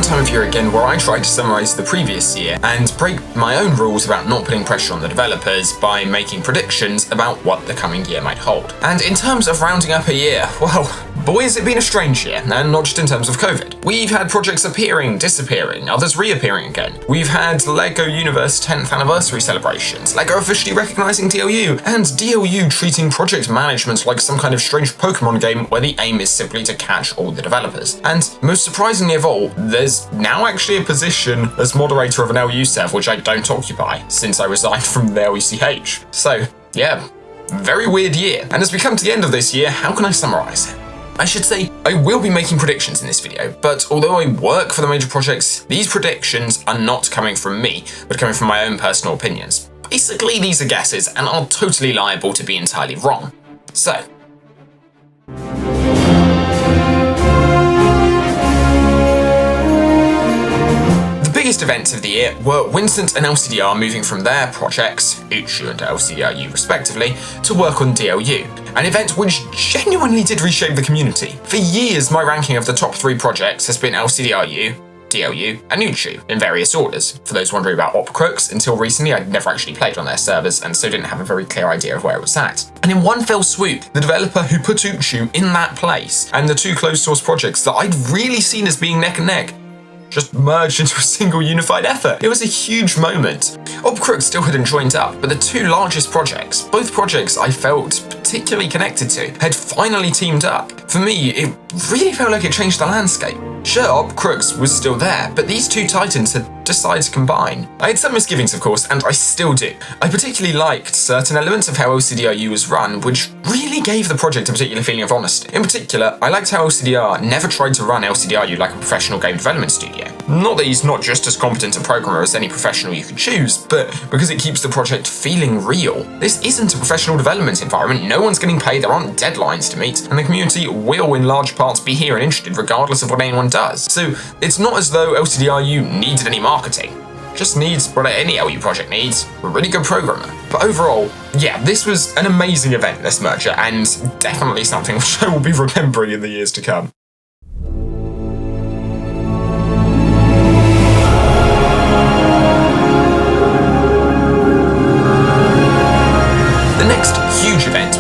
that time of year again where I try to summarise the previous year and break my own rules about not putting pressure on the developers by making predictions about what the coming year might hold. And in terms of rounding up a year, well, boy has it been a strange year, and not just in terms of COVID. We've had projects appearing, disappearing, others reappearing again. We've had LEGO Universe 10th anniversary celebrations, LEGO officially recognising DLU, and DLU treating project management like some kind of strange Pokemon game where the aim is simply to catch all the developers. And most surprisingly of all, there's now actually a position as moderator of an LU server which I don't occupy, since I resigned from the LUCH. So, yeah, very weird year. And as we come to the end of this year, how can I summarise it? I should say, I will be making predictions in this video, but although I work for the major projects, these predictions are not coming from me, but coming from my own personal opinions. Basically, these are guesses and are totally liable to be entirely wrong. So, the biggest events of the year were Winston and LCDR moving from their projects, Uchu and LCDU respectively, to work on DLU, an event which genuinely did reshape the community. For years, my ranking of the top 3 projects has been LCDRU, DLU, and Uchu, in various orders. For those wondering about Crooks, until recently I'd never actually played on their servers and so didn't have a very clear idea of where it was at. And in one fell swoop, the developer who put Uchu in that place, and the 2 closed source projects that I'd really seen as being neck and neck, just merged into a single unified effort. It was a huge moment. Crooks still hadn't joined up, but the 2 largest projects, both projects I felt particularly connected to, had finally teamed up. For me, it really felt like it changed the landscape. Sure, Crooks was still there, but these 2 titans had decided to combine. I had some misgivings, of course, and I still do. I particularly liked certain elements of how LCDRU was run, which really gave the project a particular feeling of honesty. In particular, I liked how LCDR never tried to run LCDRU like a professional game development studio. Not that he's not just as competent a programmer as any professional you could choose, but because it keeps the project feeling real. This isn't a professional development environment, no one's getting paid, there aren't deadlines to meet, and the community will in large parts be here and interested regardless of what anyone does. So it's not as though LCDRU needed any marketing. It just needs what any LU project needs, a really good programmer. But overall, yeah, this was an amazing event, this merger, and definitely something which I will be remembering in the years to come.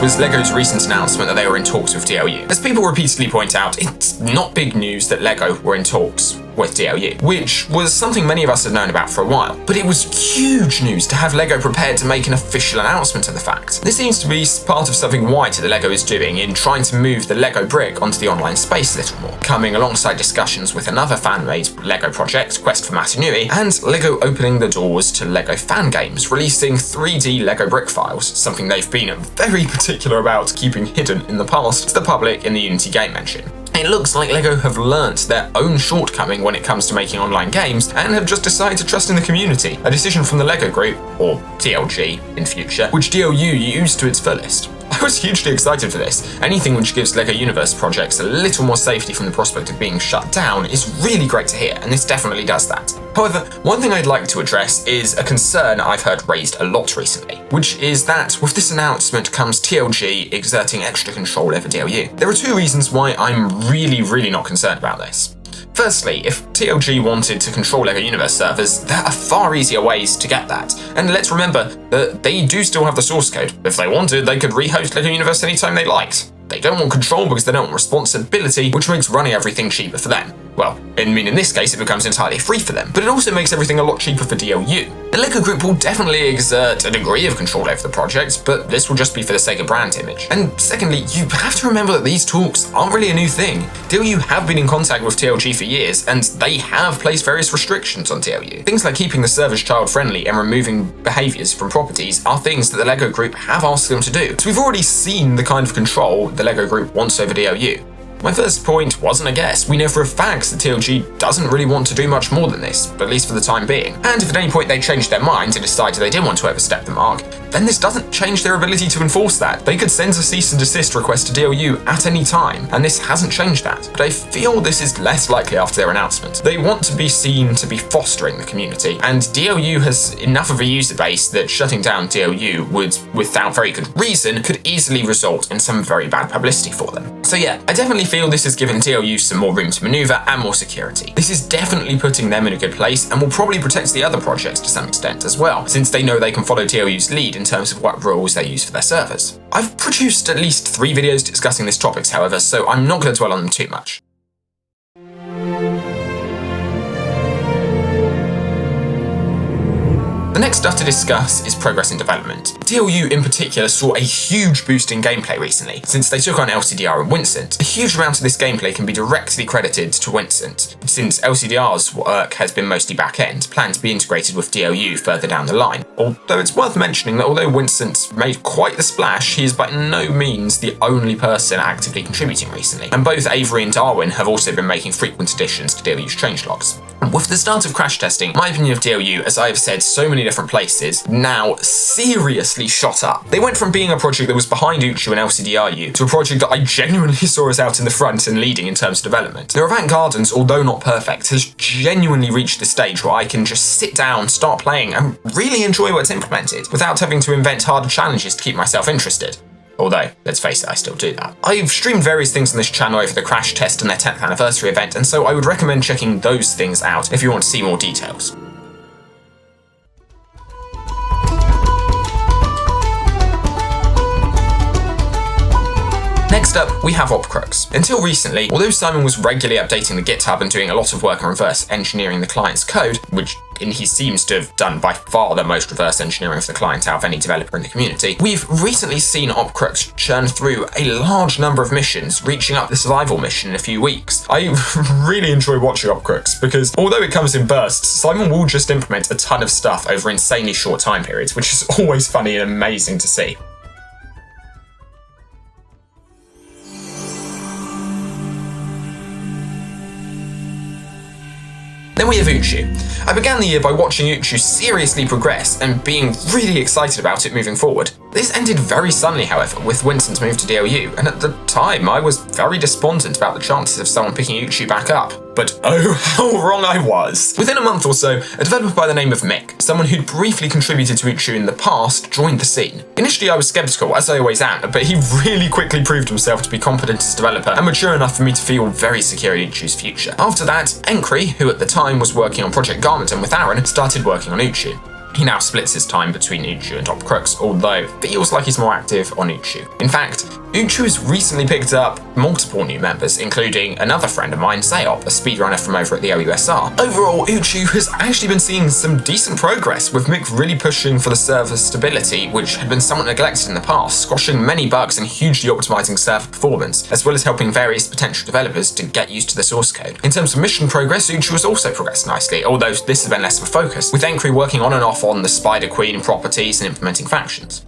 Was LEGO's recent announcement that they were in talks with DLU. As people repeatedly point out, it's not big news that LEGO were in talks with DLU, which was something many of us had known about for a while. But it was huge news to have LEGO prepared to make an official announcement of the fact. This seems to be part of something wider that LEGO is doing in trying to move the LEGO brick onto the online space a little more, coming alongside discussions with another fan-made LEGO project, Quest for Matanui, and LEGO opening the doors to LEGO fan games, releasing 3D LEGO brick files, something they've been very particular about keeping hidden in the past to the public in the Unity game engine. It looks like LEGO have learnt their own shortcoming when it comes to making online games and have just decided to trust in the community, a decision from the LEGO Group, or TLG in future, which DLU used to its fullest. I was hugely excited for this. Anything which gives LEGO Universe projects a little more safety from the prospect of being shut down is really great to hear, and this definitely does that. However, one thing I'd like to address is a concern I've heard raised a lot recently, which is that with this announcement comes TLG exerting extra control over DLU. There are 2 reasons why I'm really not concerned about this. Firstly, if TLG wanted to control LEGO Universe servers, there are far easier ways to get that. And let's remember that they do still have the source code. If they wanted, they could rehost LEGO Universe anytime they liked. They don't want control because they don't want responsibility, which makes running everything cheaper for them. Well, I mean, in this case, it becomes entirely free for them, but it also makes everything a lot cheaper for DLU. The LEGO Group will definitely exert a degree of control over the project, but this will just be for the sake of brand image. And secondly, you have to remember that these talks aren't really a new thing. DLU have been in contact with TLG for years, and they have placed various restrictions on DLU. Things like keeping the servers child-friendly and removing behaviours from properties are things that the LEGO Group have asked them to do. So we've already seen the kind of control the LEGO Group wants over DLU. My first point wasn't a guess. We know for a fact that TLG doesn't really want to do much more than this, at least for the time being. And if at any point they changed their minds and decided they didn't want to overstep the mark, then this doesn't change their ability to enforce that. They could send a cease and desist request to DLU at any time, and this hasn't changed that. But I feel this is less likely after their announcement. They want to be seen to be fostering the community, and DLU has enough of a user base that shutting down DLU would, without very good reason, could easily result in some very bad publicity for them. So yeah, I definitely feel this has given DLU some more room to maneuver and more security. This is definitely putting them in a good place and will probably protect the other projects to some extent as well, since they know they can follow DLU's lead in terms of what rules they use for their servers. I've produced at least 3 videos discussing this topic, however, so I'm not going to dwell on them too much. The next stuff to discuss is progress in development. DLU in particular saw a huge boost in gameplay recently, since they took on LCDR and Winston. A huge amount of this gameplay can be directly credited to Winston, since LCDR's work has been mostly back-end, planned to be integrated with DLU further down the line. Although it's worth mentioning that although Winston's made quite the splash, he is by no means the only person actively contributing recently, and both Avery and Darwin have also been making frequent additions to DLU's changelogs. With the start of crash testing, my opinion of DLU, as I have said so many different places, now seriously shot up. They went from being a project that was behind Uchu and LCDRU to a project that I genuinely saw us out in the front and leading in terms of development. Their Avant Gardens, although not perfect, has genuinely reached the stage where I can just sit down, start playing, and really enjoy what's implemented, without having to invent harder challenges to keep myself interested. Although, let's face it, I still do that. I've streamed various things on this channel over the crash test and their 10th anniversary event, and so I would recommend checking those things out if you want to see more details. Next up, we have Crooks. Until recently, although Simon was regularly updating the GitHub and doing a lot of work on reverse engineering the client's code, which he seems to have done by far the most reverse engineering of the client out of any developer in the community, we've recently seen Crooks churn through a large number of missions, reaching up the survival mission in a few weeks. I really enjoy watching Crooks because although it comes in bursts, Simon will just implement a ton of stuff over insanely short time periods, which is always funny and amazing to see. Then we have Uchu. I began the year by watching Uchu seriously progress and being really excited about it moving forward. This ended very suddenly, however, with Winston's move to DLU, and at the time I was very despondent about the chances of someone picking Uchu back up. But oh, how wrong I was! Within a month or so, a developer by the name of Mick, someone who'd briefly contributed to Uchu in the past, joined the scene. Initially I was skeptical, as I always am, but he really quickly proved himself to be competent as a developer and mature enough for me to feel very secure in Uchu's future. After that, Enkry, who at the time was working on Project Garmenton with Aaron, started working on Uchu. He now splits his time between Uchu and Crooks, although feels like he's more active on Uchu. In fact, Uchu has recently picked up multiple new members, including another friend of mine, Zayop, a speedrunner from over at the LUSR. Overall, Uchu has actually been seeing some decent progress, with Mick really pushing for the server's stability, which had been somewhat neglected in the past, squashing many bugs and hugely optimizing server performance, as well as helping various potential developers to get used to the source code. In terms of mission progress, Uchu has also progressed nicely, although this has been less of a focus, with Enkry working on and off on the Spider Queen properties and implementing factions.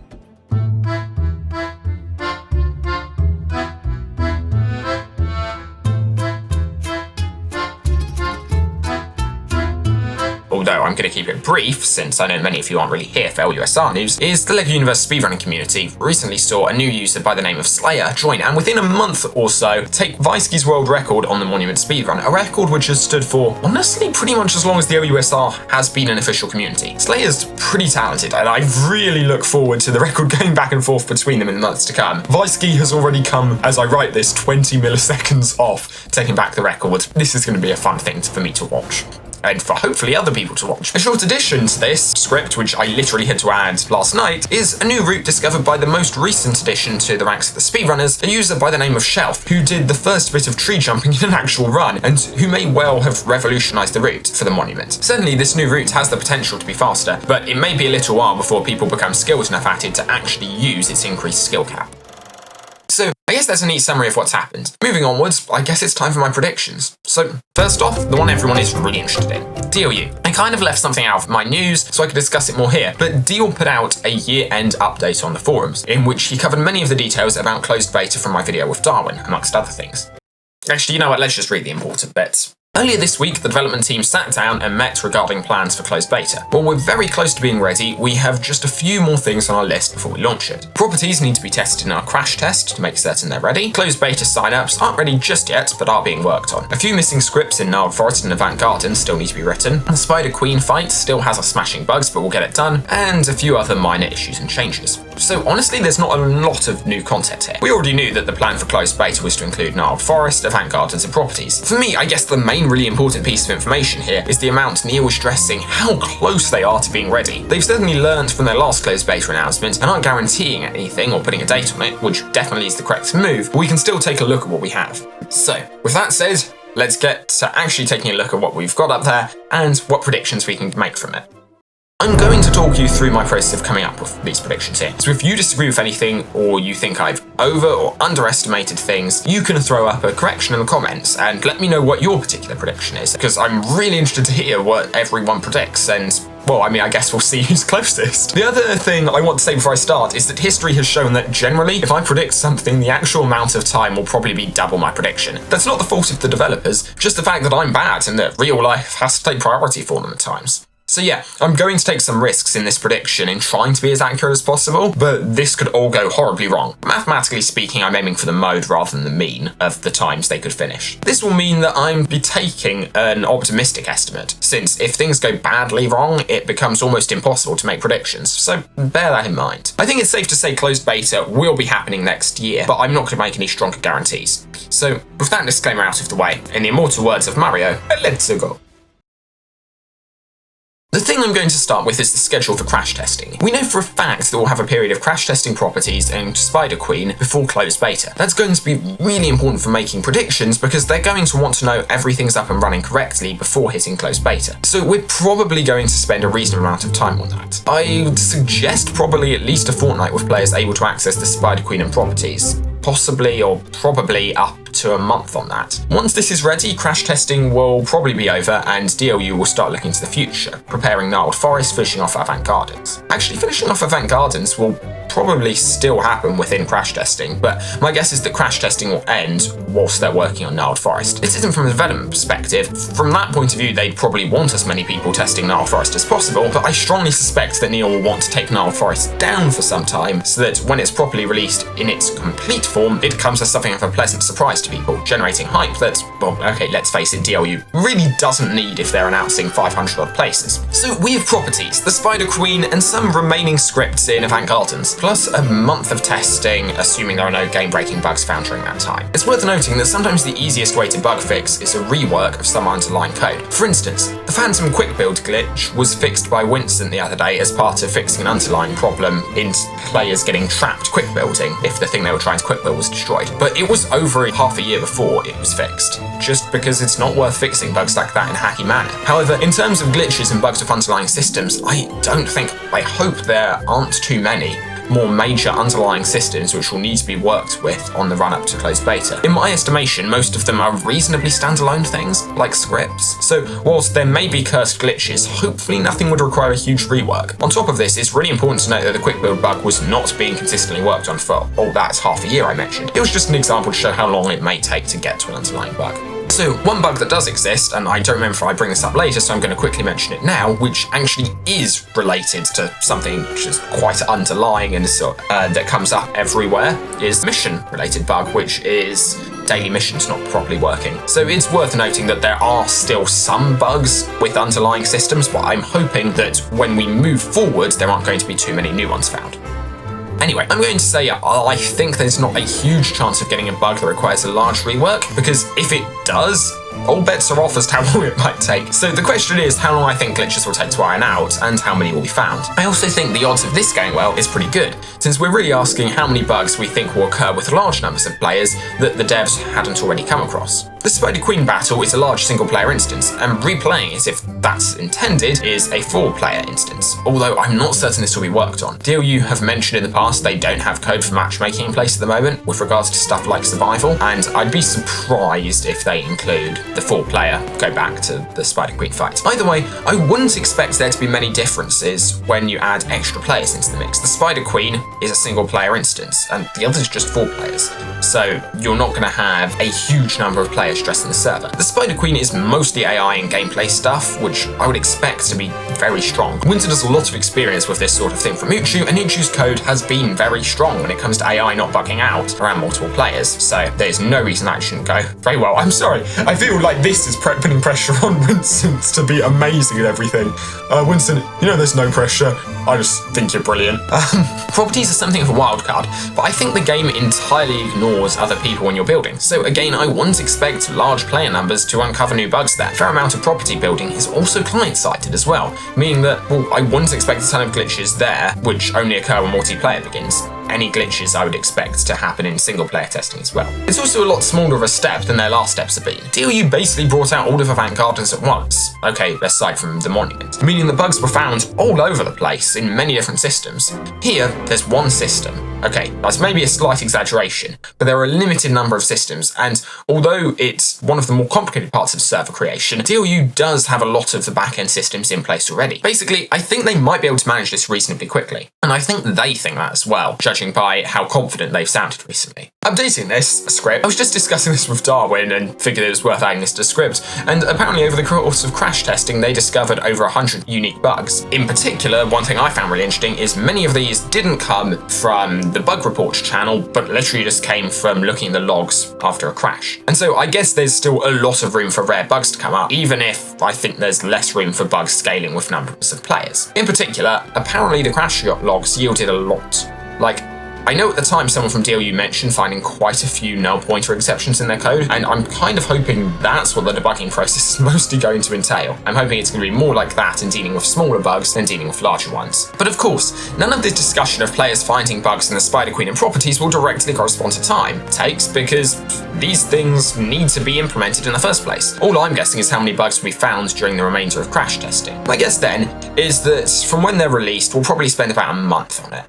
Although I'm going to keep it brief, since I know many of you aren't really here for LUSR news, is the LEGO Universe speedrunning community recently saw a new user by the name of Slayer join, and within a month or so, take Vaiski's world record on the Monument speedrun, a record which has stood for, honestly, pretty much as long as the LUSR has been an official community. Slayer's pretty talented, and I really look forward to the record going back and forth between them in the months to come. Vaiski has already come, as I write this, 20 milliseconds off taking back the record. This is going to be a fun thing for me to watch, and for hopefully other people to watch. A short addition to this script, which I literally had to add last night, is a new route discovered by the most recent addition to the ranks of the speedrunners, a user by the name of Shelf, who did the first bit of tree jumping in an actual run, and who may well have revolutionised the route for the monument. Certainly this new route has the potential to be faster, but it may be a little while before people become skilled enough at it to actually use its increased skill cap. So, I guess that's a neat summary of what's happened. Moving onwards, I guess it's time for my predictions. So, first off, the one everyone is really interested in, DLU. I kind of left something out of my news so I could discuss it more here, but Deal put out a year-end update on the forums, in which he covered many of the details about closed beta from my video with Darwin, amongst other things. Actually, you know what, let's just read the important bits. Earlier this week, the development team sat down and met regarding plans for closed beta. While we're very close to being ready, we have just a few more things on our list before we launch it. Properties need to be tested in our crash test to make certain they're ready. Closed beta signups aren't ready just yet, but are being worked on. A few missing scripts in Gnarled Forest and Avant Garden still need to be written. The Spider Queen fight still has us smashing bugs, but we'll get it done, and a few other minor issues and changes. So honestly, there's not a lot of new content here. We already knew that the plan for closed beta was to include gnarled forest, event gardens, and properties. For me, I guess the main really important piece of information here is the amount Neil was stressing how close they are to being ready. They've certainly learned from their last closed beta announcement and aren't guaranteeing anything or putting a date on it, which definitely is the correct move, but we can still take a look at what we have. So, with that said, let's get to actually taking a look at what we've got up there and what predictions we can make from it. I'm going to talk you through my process of coming up with these predictions here. So if you disagree with anything or you think I've over or underestimated things, you can throw up a correction in the comments and let me know what your particular prediction is, because I'm really interested to hear what everyone predicts and, well, I mean, I guess we'll see who's closest. The other thing I want to say before I start is that history has shown that generally, if I predict something, the actual amount of time will probably be double my prediction. That's not the fault of the developers, just the fact that I'm bad and that real life has to take priority for them at times. So yeah, I'm going to take some risks in this prediction in trying to be as accurate as possible, but this could all go horribly wrong. Mathematically speaking, I'm aiming for the mode rather than the mean of the times they could finish. This will mean that I'm be taking an optimistic estimate, since if things go badly wrong, it becomes almost impossible to make predictions, so bear that in mind. I think it's safe to say closed beta will be happening next year, but I'm not going to make any stronger guarantees. So with that disclaimer out of the way, in the immortal words of Mario, let's go. The thing I'm going to start with is the schedule for crash testing. We know for a fact that we'll have a period of crash testing properties and Spider Queen before closed beta. That's going to be really important for making predictions because they're going to want to know everything's up and running correctly before hitting closed beta. So we're probably going to spend a reasonable amount of time on that. I would suggest probably at least a fortnight with players able to access the Spider Queen and properties. Possibly or probably up to a month on that. Once this is ready, crash testing will probably be over and DLU will start looking to the future, preparing gnarled forest, finishing off avant gardens. Actually, finishing off avant gardens will probably still happen within crash testing, but my guess is that crash testing will end whilst they're working on gnarled forest. This isn't from a development perspective. From that point of view, they'd probably want as many people testing gnarled forest as possible, but I strongly suspect that Neil will want to take gnarled forest down for some time so that when it's properly released in its complete form, it comes as something of a pleasant surprise to people, generating hype that, well, okay, let's face it, DLU really doesn't need if they're announcing 500 odd places. So we have properties, the Spider Queen, and some remaining scripts in Avant Gardens, plus a month of testing, assuming there are no game-breaking bugs found during that time. It's worth noting that sometimes the easiest way to bug fix is a rework of some underlying code. For instance, the Phantom Quick Build glitch was fixed by Winston the other day as part of fixing an underlying problem in players getting trapped quick building if the thing they were trying to quick build was destroyed. But it was over half a year before it was fixed, just because it's not worth fixing bugs like that in a hacky manner. However, in terms of glitches and bugs of underlying systems, I hope there aren't too many more major underlying systems which will need to be worked with on the run-up to closed beta. In my estimation, most of them are reasonably standalone things, like scripts, so whilst there may be cursed glitches, hopefully nothing would require a huge rework. On top of this, it's really important to note that the quick build bug was not being consistently worked on for, that's half a year I mentioned. It was just an example to show how long it may take to get to an underlying bug. So, one bug that does exist, and I don't remember if I bring this up later, so I'm going to quickly mention it now, which actually is related to something which is quite underlying and that comes up everywhere, is the mission-related bug, which is daily missions not properly working. So it's worth noting that there are still some bugs with underlying systems, but I'm hoping that when we move forward, there aren't going to be too many new ones found. Anyway, I'm going to say I think there's not a huge chance of getting a bug that requires a large rework, because if it does, all bets are off as to how long it might take. So the question is how long I think glitches will take to iron out, and how many will be found. I also think the odds of this going well is pretty good, since we're really asking how many bugs we think will occur with large numbers of players that the devs hadn't already come across. The Spider Queen battle is a large single-player instance, and replaying it, if that's intended, is a 4-player instance, although I'm not certain this will be worked on. DLU have mentioned in the past they don't have code for matchmaking in place at the moment with regards to stuff like survival, and I'd be surprised if they include the 4-player go back to the Spider Queen fight. Either way, I wouldn't expect there to be many differences when you add extra players into the mix. The Spider Queen is a single-player instance, and the other's just 4 players, so you're not going to have a huge number of players player stress on the server. The Spider Queen is mostly AI and gameplay stuff, which I would expect to be very strong. Winston has a lot of experience with this sort of thing from Uchu, and Uchu's code has been very strong when it comes to AI not bugging out around multiple players, so there's no reason that shouldn't go very well. I'm sorry, I feel like this is putting pressure on Winston to be amazing at everything. Winston, you know there's no pressure. I just think you're brilliant. Properties are something of a wild card, but I think the game entirely ignores other people when you're building. So again, I wouldn't expect large player numbers to uncover new bugs there. A fair amount of property building is also client-sided as well, meaning that, well, I wouldn't expect a ton of glitches there, which only occur when multiplayer begins. Any glitches I would expect to happen in single-player testing as well. It's also a lot smaller of a step than their last steps have been. DLU basically brought out all of Avant Gardens at once, okay, aside from the monument, meaning the bugs were found all over the place in many different systems. Here, there's one system. Okay, that's maybe a slight exaggeration, but there are a limited number of systems, and although it's one of the more complicated parts of server creation, DLU does have a lot of the back-end systems in place already. Basically, I think they might be able to manage this reasonably quickly, and I think they think that as well, judging by how confident they've sounded recently. Updating this script, I was just discussing this with Darwin and figured it was worth adding this to the script, and apparently over the course of crash testing they discovered over 100 unique bugs. In particular, one thing I found really interesting is many of these didn't come from the bug reports channel, but literally just came from looking at the logs after a crash. And so I guess there's still a lot of room for rare bugs to come up, even if I think there's less room for bugs scaling with numbers of players. In particular, apparently the crash logs yielded a lot. Like, I know at the time someone from DLU mentioned finding quite a few null pointer exceptions in their code, and I'm kind of hoping that's what the debugging process is mostly going to entail. I'm hoping it's going to be more like that in dealing with smaller bugs than dealing with larger ones. But of course, none of this discussion of players finding bugs in the Spider Queen and properties will directly correspond to time it takes, because these things need to be implemented in the first place. All I'm guessing is how many bugs will be found during the remainder of crash testing. My guess then is that from when they're released, we'll probably spend about a month on it.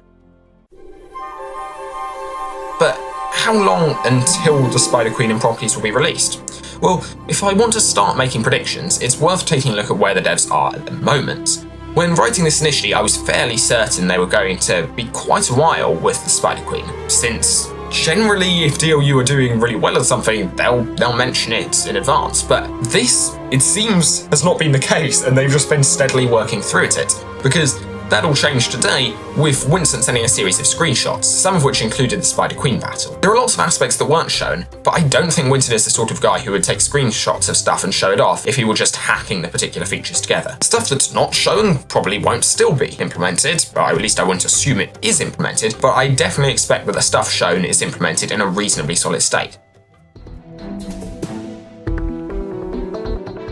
But how long until the Spider Queen and properties will be released? Well, if I want to start making predictions, it's worth taking a look at where the devs are at the moment. When writing this initially, I was fairly certain they were going to be quite a while with the Spider Queen, since generally if DLU are doing really well at something, they'll mention it in advance. But this, it seems, has not been the case, and they've just been steadily working through it, because that all changed today with Winston sending a series of screenshots, some of which included the Spider Queen battle. There are lots of aspects that weren't shown, but I don't think Winston is the sort of guy who would take screenshots of stuff and show it off if he were just hacking the particular features together. Stuff that's not shown probably won't still be implemented, or at least I wouldn't assume it is implemented, but I definitely expect that the stuff shown is implemented in a reasonably solid state.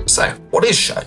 So, what is shown?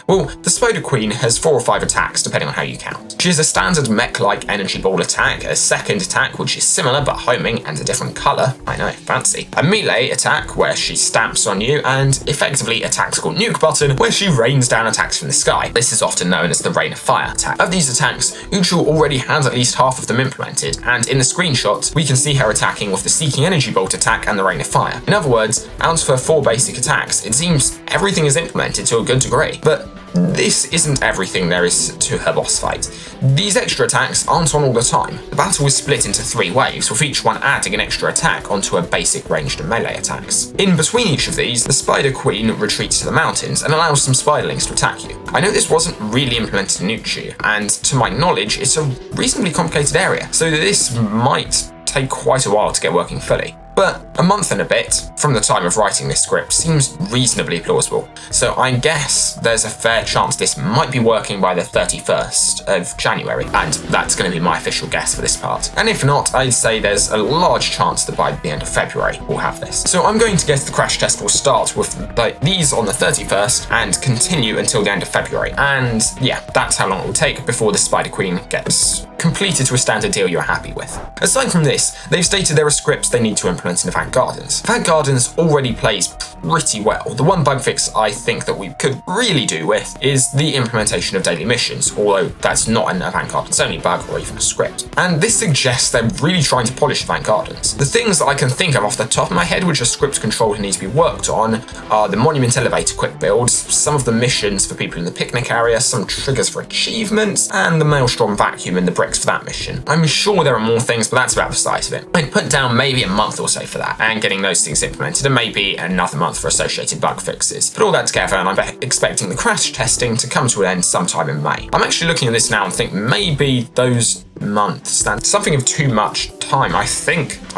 Well, the Spider Queen has 4 or 5 attacks, depending on how you count. She has a standard mech-like energy ball attack, a second attack which is similar but homing and a different colour, I know, fancy, a melee attack where she stamps on you, and effectively a tactical nuke button where she rains down attacks from the sky. This is often known as the Rain of Fire attack. Of these attacks, Uchu already has at least half of them implemented, and in the screenshot we can see her attacking with the Seeking Energy Bolt attack and the Rain of Fire. In other words, out of her 4 basic attacks, it seems everything is implemented to a good degree. But this isn't everything there is to her boss fight. These extra attacks aren't on all the time. The battle is split into 3 waves, with each one adding an extra attack onto her basic ranged and melee attacks. In between each of these, the Spider Queen retreats to the mountains and allows some spiderlings to attack you. I know this wasn't really implemented in Uchu, and to my knowledge, it's a reasonably complicated area, so this might take quite a while to get working fully. But a month and a bit from the time of writing this script seems reasonably plausible, so I guess there's a fair chance this might be working by the 31st of January, and that's going to be my official guess for this part. And if not, I'd say there's a large chance that by the end of February we'll have this. So I'm going to guess the crash test will start with these on the 31st and continue until the end of February, and yeah, that's how long it will take before the Spider Queen gets completed to a standard deal you're happy with. Aside from this, they've stated there are scripts they need to implement in Avant Gardens. Avant Gardens already plays pretty well. The one bug fix I think that we could really do with is the implementation of daily missions, although that's not an Avant Gardens only bug or even a script. And this suggests they're really trying to polish Avant Gardens. The things that I can think of off the top of my head which are script controlled and need to be worked on are the Monument Elevator quick builds, some of the missions for people in the picnic area, some triggers for achievements, and the Maelstrom vacuum and the bricks for that mission. I'm sure there are more things, but that's about the size of it. I'd put down maybe a month or so for that, and getting those things implemented, and maybe another month month for associated bug fixes. Put all that together and I'm expecting the crash testing to come to an end sometime in May. I'm actually looking at this now and think maybe those months, that's something of too much time. I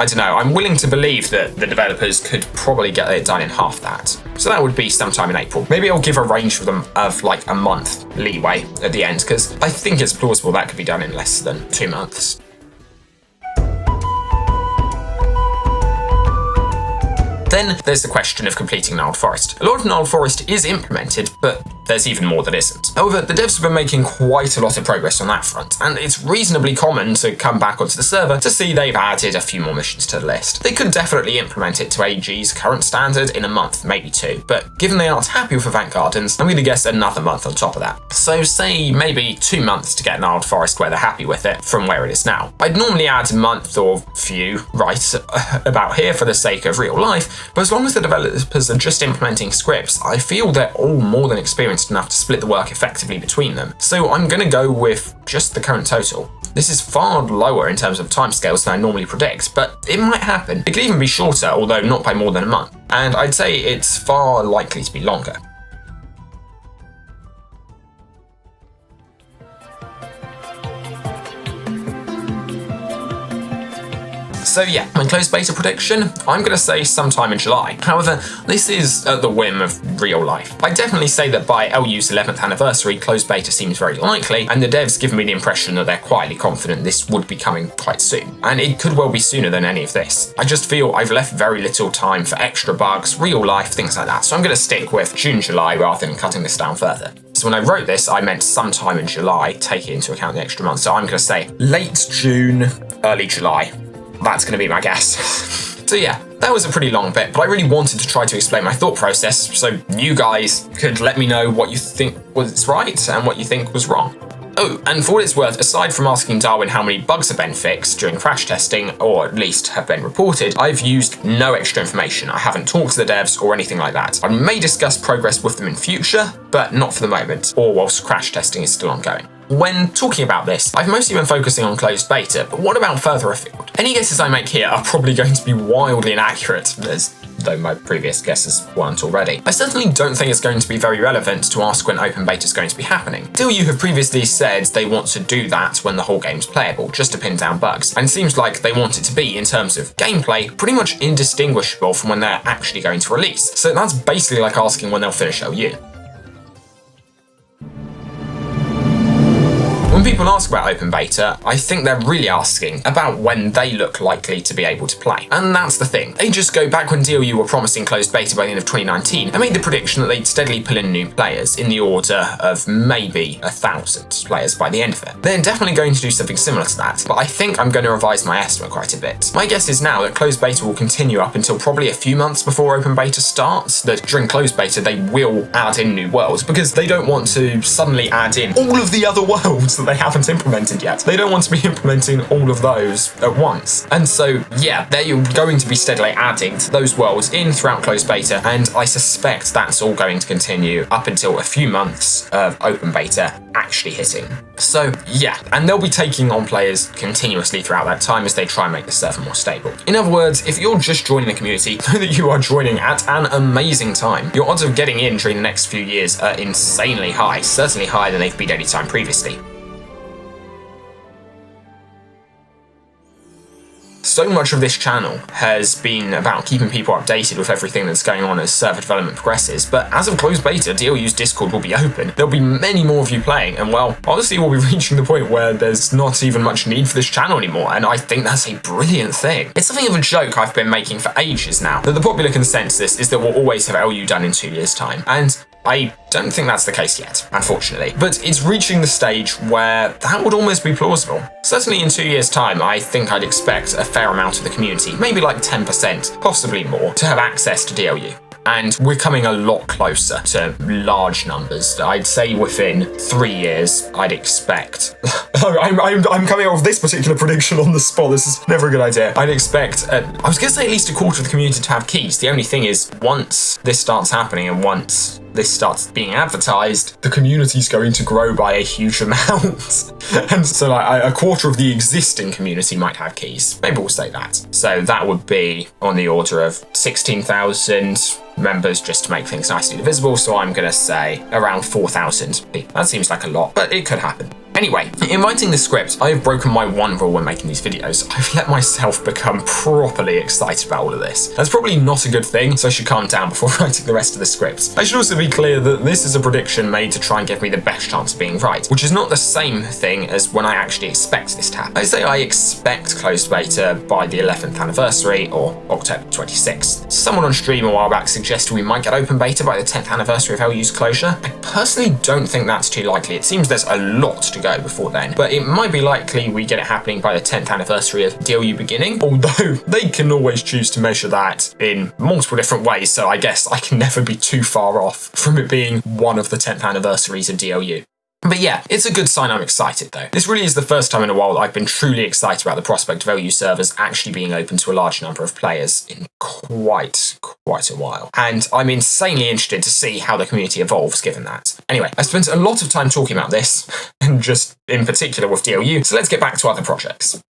don't know, I'm willing to believe that the developers could probably get it done in half that. So that would be sometime in April. Maybe I'll give a range for them of like a month leeway at the end, because I think it's plausible that could be done in less than 2 months. Then there's the question of completing Gnarled Forest. A lot of Gnarled Forest is implemented, but there's even more that isn't. However, the devs have been making quite a lot of progress on that front, and it's reasonably common to come back onto the server to see they've added a few more missions to the list. They could definitely implement it to AG's current standard in a month, maybe 2, but given they aren't happy with Event Gardens, I'm going to guess another month on top of that. So say maybe 2 months to get Gnarled Forest where they're happy with it from where it is now. I'd normally add a month or few right about here for the sake of real life, but as long as the developers are just implementing scripts, I feel they're all more than experienced enough to split the work effectively between them. So I'm going to go with just the current total. This is far lower in terms of timescales than I normally predict, but it might happen. It could even be shorter, although not by more than a month. And I'd say it's far likely to be longer. So yeah, my closed beta prediction, I'm going to say sometime in July. However, this is at the whim of real life. I'd definitely say that by LU's 11th anniversary, closed beta seems very likely, and the devs give me the impression that they're quietly confident this would be coming quite soon. And it could well be sooner than any of this. I just feel I've left very little time for extra bugs, real life, things like that. So I'm going to stick with June, July rather than cutting this down further. So when I wrote this, I meant sometime in July, taking into account the extra month. So I'm going to say late June, early July. That's going to be my guess. So yeah, that was a pretty long bit, but I really wanted to try to explain my thought process so you guys could let me know what you think was right and what you think was wrong. Oh, and for what it's worth, aside from asking Darwin how many bugs have been fixed during crash testing, or at least have been reported, I've used no extra information. I haven't talked to the devs or anything like that. I may discuss progress with them in future, but not for the moment, or whilst crash testing is still ongoing. When talking about this, I've mostly been focusing on closed beta, but what about further afield? Any guesses I make here are probably going to be wildly inaccurate, as though my previous guesses weren't already. I certainly don't think it's going to be very relevant to ask when open beta is going to be happening. DLU have previously said they want to do that when the whole game's playable, just to pin down bugs, and it seems like they want it to be, in terms of gameplay, pretty much indistinguishable from when they're actually going to release. So that's basically like asking when they'll finish LU. When people ask about open beta, I think they're really asking about when they look likely to be able to play. And that's the thing. Ages ago, back when DLU were promising closed beta by the end of 2019, I made the prediction that they'd steadily pull in new players in the order of maybe 1,000 players by the end of it. They're definitely going to do something similar to that, but I think I'm going to revise my estimate quite a bit. My guess is now that closed beta will continue up until probably a few months before open beta starts, that during closed beta they will add in new worlds, because they don't want to suddenly add in all of the other worlds that they haven't implemented yet. They don't want to be implementing all of those at once. And so, yeah, they're going to be steadily adding to those worlds in throughout closed beta, and I suspect that's all going to continue up until a few months of open beta actually hitting. So, yeah, and they'll be taking on players continuously throughout that time as they try and make the server more stable. In other words, if you're just joining the community, know that you are joining at an amazing time. Your odds of getting in during the next few years are insanely high, certainly higher than they've been any time previously. So much of this channel has been about keeping people updated with everything that's going on as server development progresses, but as of closed beta, DLU's Discord will be open. There'll be many more of you playing, and well, honestly, we'll be reaching the point where there's not even much need for this channel anymore, and I think that's a brilliant thing. It's something of a joke I've been making for ages now, that the popular consensus is that we'll always have LU done in 2 years' time, and I don't think that's the case yet, unfortunately. But it's reaching the stage where that would almost be plausible. Certainly in 2 years' time, I think I'd expect a fair amount of the community, maybe like 10%, possibly more, to have access to DLU. And we're coming a lot closer to large numbers. I'd say within 3 years, I'd expect... I'm coming out with this particular prediction on the spot. This is never a good idea. I'd expect... I was going to say at least a quarter of the community to have keys. The only thing is, once this starts happening and once this starts being advertised, the community's going to grow by a huge amount. And so like, a quarter of the existing community might have keys. Maybe we'll say that. So that would be on the order of 16,000 members just to make things nicely divisible. So I'm going to say around 4,000 people. That seems like a lot, but it could happen. Anyway, in writing the script, I have broken my one rule when making these videos. I've let myself become properly excited about all of this. That's probably not a good thing, so I should calm down before writing the rest of the script. I should also be clear that this is a prediction made to try and give me the best chance of being right, which is not the same thing as when I actually expect this to happen. I say I expect closed beta by the 11th anniversary, or October 26th. Someone on stream a while back suggested we might get open beta by the 10th anniversary of LU's closure. I personally don't think that's too likely. It seems there's a lot to go before then, but it might be likely we get it happening by the 10th anniversary of DLU beginning, although they can always choose to measure that in multiple different ways, so I guess I can never be too far off from it being one of the 10th anniversaries of DLU. But yeah, it's a good sign I'm excited though. This really is the first time in a while that I've been truly excited about the prospect of LU servers actually being open to a large number of players in quite a while. And I'm insanely interested to see how the community evolves given that. Anyway, I spent a lot of time talking about this, and just in particular with DLU, so let's get back to other projects.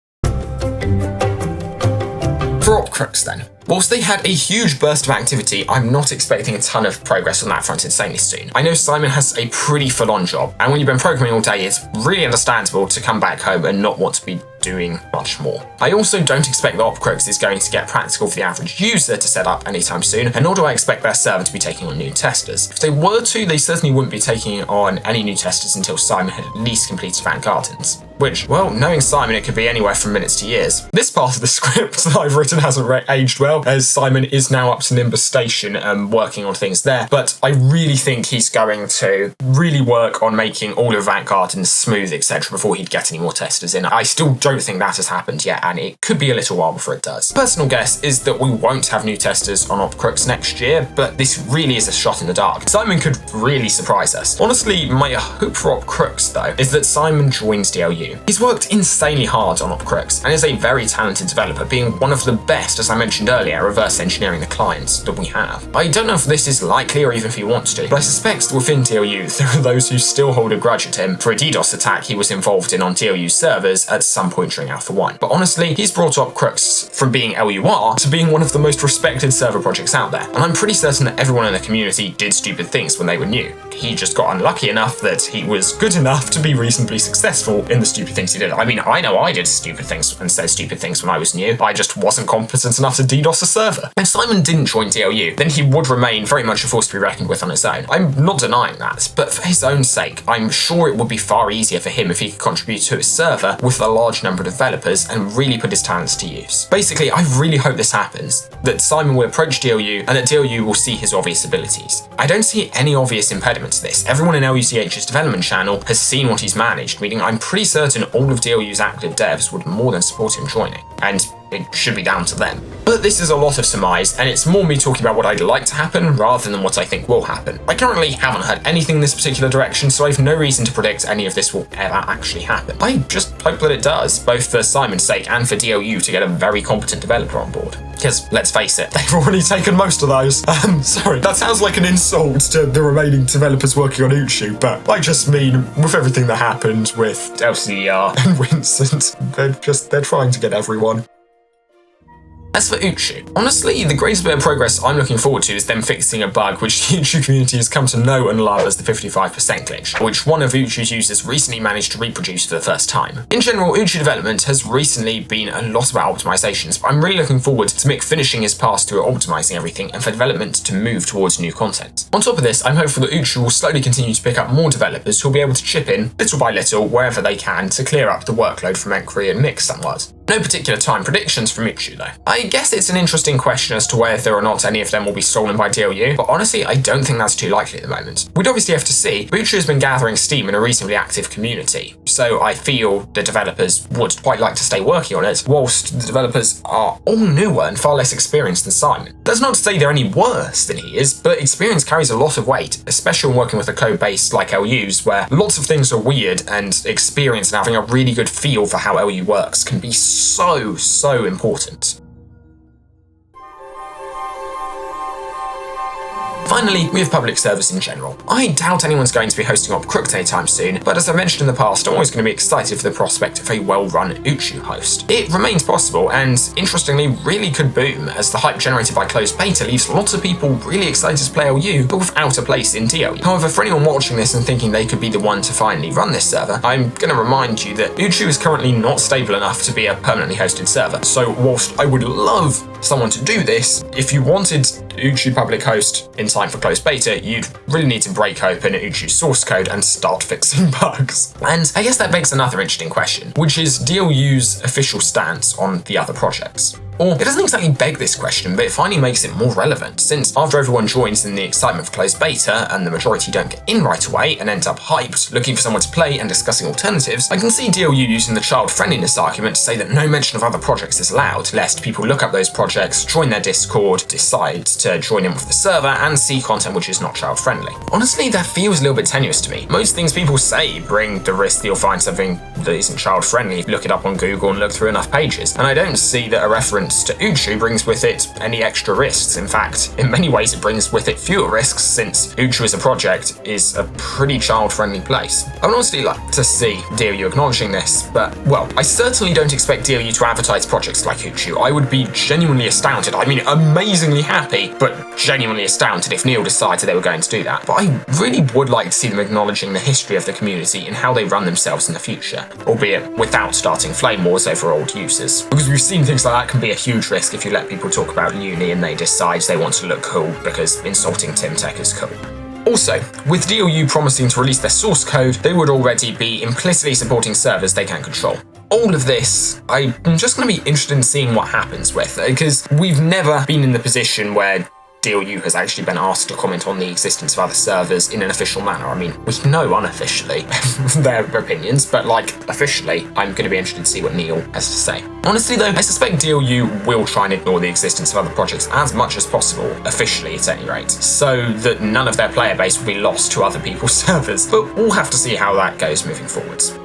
For Crooks then. Whilst they had a huge burst of activity, I'm not expecting a ton of progress on that front insanely soon. I know Simon has a pretty full-on job, and when you've been programming all day, it's really understandable to come back home and not want to be doing much more. I also don't expect that Crooks is going to get practical for the average user to set up anytime soon, and nor do I expect their server to be taking on new testers. If they were to, they certainly wouldn't be taking on any new testers until Simon had at least completed Van Gardens. Which, well, knowing Simon, it could be anywhere from minutes to years. This part of the script that I've written hasn't aged well, as Simon is now up to Nimbus Station and working on things there, but I really think he's going to really work on making all of Van Gardens smooth, etc. before he'd get any more testers in. I still don't think that has happened yet, and it could be a little while before it does. Personal guess is that we won't have new testers on Crooks next year, but this really is a shot in the dark. Simon could really surprise us. Honestly, my hope for Crooks, though, is that Simon joins DLU. He's worked insanely hard on Crooks and is a very talented developer, being one of the best, as I mentioned earlier, at reverse engineering the clients that we have. I don't know if this is likely or even if he wants to, but I suspect that within DLU there are those who still hold a grudge at him for a DDoS attack he was involved in on DLU servers at some point during Alpha 1. But honestly, he's brought up Crooks from being LUR to being one of the most respected server projects out there, and I'm pretty certain that everyone in the community did stupid things when they were new. He just got unlucky enough that he was good enough to be reasonably successful in the stupid things he did. I mean, I know I did stupid things and said stupid things when I was new. I just wasn't competent enough to DDoS a server. If Simon didn't join DLU, then he would remain very much a force to be reckoned with on his own. I'm not denying that, but for his own sake, I'm sure it would be far easier for him if he could contribute to his server with a large number of developers and really put his talents to use. Basically, I really hope this happens, that Simon will approach DLU and that DLU will see his obvious abilities. I don't see any obvious impediment to this. Everyone in LUCH's development channel has seen what he's managed, meaning I'm pretty certain all of DLU's active devs would more than support him joining, and it should be down to them. But this is a lot of surmise, and it's more me talking about what I'd like to happen rather than what I think will happen. I currently haven't heard anything in this particular direction, so I have no reason to predict any of this will ever actually happen. I just hope that it does, both for Simon's sake and for DLU to get a very competent developer on board. Because, let's face it, they've already taken most of those. Sorry, that sounds like an insult to the remaining developers working on Uchu, but I just mean, with everything that happened with LCDR and Winston, they're trying to get everyone. As for Uchu, honestly, the greatest bit of progress I'm looking forward to is them fixing a bug which the Uchu community has come to know and love as the 55% glitch, which one of Uchu's users recently managed to reproduce for the first time. In general, Uchu development has recently been a lot about optimizations, but I'm really looking forward to Mick finishing his pass through optimizing everything and for development to move towards new content. On top of this, I'm hopeful that Uchu will slowly continue to pick up more developers who will be able to chip in, little by little, wherever they can to clear up the workload from Encry and Mick somewhat. No particular time predictions from Uchu though. I guess it's an interesting question as to whether or not any of them will be stolen by DLU, but honestly I don't think that's too likely at the moment. We'd obviously have to see, but Uchu has been gathering steam in a reasonably active community, so I feel the developers would quite like to stay working on it, whilst the developers are all newer and far less experienced than Simon. That's not to say they're any worse than he is, but experience carries a lot of weight, especially when working with a code base like LU's, where lots of things are weird, and experience and having a really good feel for how LU works can be so important. Finally, we have public servers in general. I doubt anyone's going to be hosting up Crooks anytime soon, but as I mentioned in the past, I'm always going to be excited for the prospect of a well-run Uchu host. It remains possible, and interestingly, really could boom, as the hype generated by Closed Beta leaves lots of people really excited to play LU, but without a place in DLU. However, for anyone watching this and thinking they could be the one to finally run this server, I'm going to remind you that Uchu is currently not stable enough to be a permanently hosted server. So whilst I would love someone to do this, if you wanted Uchu public host in time for Closed Beta, you'd really need to break open Uchu's source code and start fixing bugs. And I guess that begs another interesting question, which is DLU's official stance on the other projects. Or, it doesn't exactly beg this question, but it finally makes it more relevant, since after everyone joins in the excitement of Closed Beta, and the majority don't get in right away and end up hyped, looking for someone to play and discussing alternatives, I can see DLU using the child-friendliness argument to say that no mention of other projects is allowed, lest people look up those projects, join their Discord, decide to join in with the server, and see content which is not child-friendly. Honestly, that feels a little bit tenuous to me. Most things people say bring the risk that you'll find something that isn't child-friendly if you look it up on Google and look through enough pages, and I don't see that a reference to Uchu brings with it any extra risks. In fact, in many ways it brings with it fewer risks, since Uchu as a project is a pretty child-friendly place. I would honestly like to see DLU acknowledging this, but, well, I certainly don't expect DLU to advertise projects like Uchu. I would be genuinely astounded, I mean amazingly happy, but genuinely astounded if Neil decided they were going to do that. But I really would like to see them acknowledging the history of the community and how they run themselves in the future, albeit without starting flame wars over old users. Because we've seen things like that can be a huge risk if you let people talk about uni and they decide they want to look cool because insulting Tim Tech is cool. Also, with DLU promising to release their source code, they would already be implicitly supporting servers they can control. All of this, I'm just going to be interested in seeing what happens with, because we've never been in the position where DLU has actually been asked to comment on the existence of other servers in an official manner. I mean, we know unofficially their opinions, but like officially, I'm going to be interested to see what Neil has to say. Honestly though, I suspect DLU will try and ignore the existence of other projects as much as possible, officially at any rate, so that none of their player base will be lost to other people's servers, but we'll have to see how that goes moving forwards.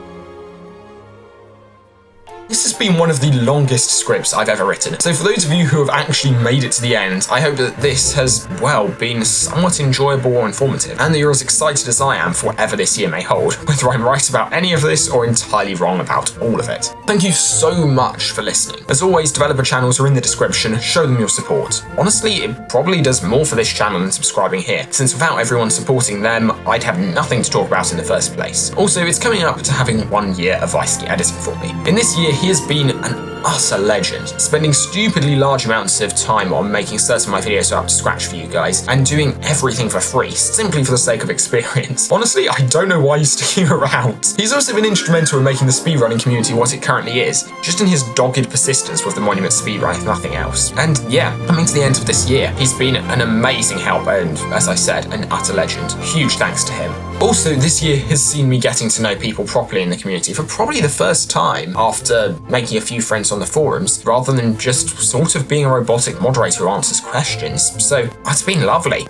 This has been one of the longest scripts I've ever written, so for those of you who have actually made it to the end, I hope that this has, well, been somewhat enjoyable or informative, and that you're as excited as I am for whatever this year may hold, whether I'm right about any of this or entirely wrong about all of it. Thank you so much for listening. As always, developer channels are in the description, show them your support. Honestly, it probably does more for this channel than subscribing here, since without everyone supporting them, I'd have nothing to talk about in the first place. Also, it's coming up to having 1 year of Vaiski editing for me. In this year, he has been an utter legend, spending stupidly large amounts of time on making certain my videos are up to scratch for you guys, and doing everything for free, simply for the sake of experience. Honestly, I don't know why he's sticking around. He's also been instrumental in making the speedrunning community what it currently is, just in his dogged persistence with the monument speedrun if nothing else. And yeah, coming to the end of this year, he's been an amazing help and, as I said, an utter legend. Huge thanks to him. Also, this year has seen me getting to know people properly in the community for probably the first time after making a few friends on the forums, rather than just sort of being a robotic moderator who answers questions. So it's been lovely.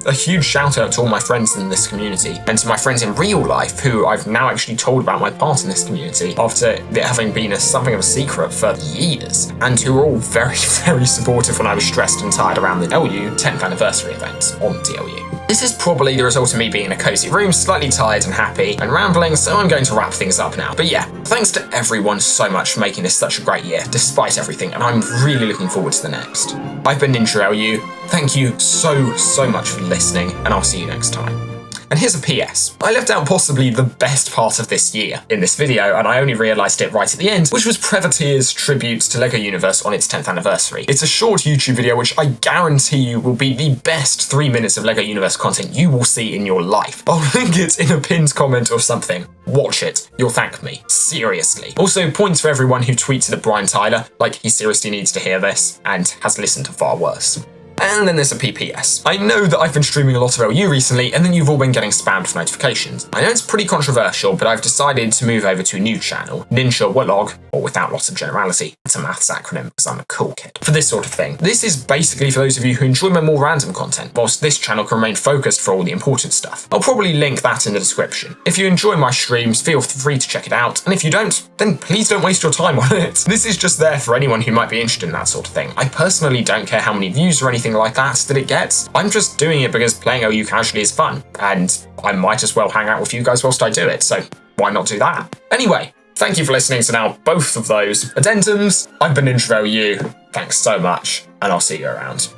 A huge shout out to all my friends in this community, and to my friends in real life who I've now actually told about my part in this community after it having been something of a secret for years, and who were all very, very supportive when I was stressed and tired around the LU 10th anniversary event on DLU. This is probably the result of me being in a cozy room, slightly tired and happy, and rambling, so I'm going to wrap things up now. But yeah, thanks to everyone so much for making this such a great year, despite everything, and I'm really looking forward to the next. I've been Ninja LU, thank you so much for listening, and I'll see you next time. And here's a PS. I left out possibly the best part of this year in this video, and I only realised it right at the end, which was Prevateer's tribute to LEGO Universe on its 10th anniversary. It's a short YouTube video which I guarantee you will be the best 3 minutes of LEGO Universe content you will see in your life. I'll link it in a pinned comment or something. Watch it. You'll thank me. Seriously. Also, points for everyone who tweeted at Brian Tyler, like he seriously needs to hear this, and has listened to far worse. And then there's a PPS. I know that I've been streaming a lot of LU recently, and then you've all been getting spammed for notifications. I know it's pretty controversial, but I've decided to move over to a new channel, Ninja Vlog, or without lots of generality. It's a maths acronym because I'm a cool kid. For this sort of thing. This is basically for those of you who enjoy my more random content, whilst this channel can remain focused for all the important stuff. I'll probably link that in the description. If you enjoy my streams, feel free to check it out, and if you don't, then please don't waste your time on it. This is just there for anyone who might be interested in that sort of thing. I personally don't care how many views or anything like that it gets. I'm just doing it because playing LU casually is fun, and I might as well hang out with you guys whilst I do it, so why not do that? Anyway, thank you for listening to now both of those addendums. I've been LU. Thanks so much, and I'll see you around.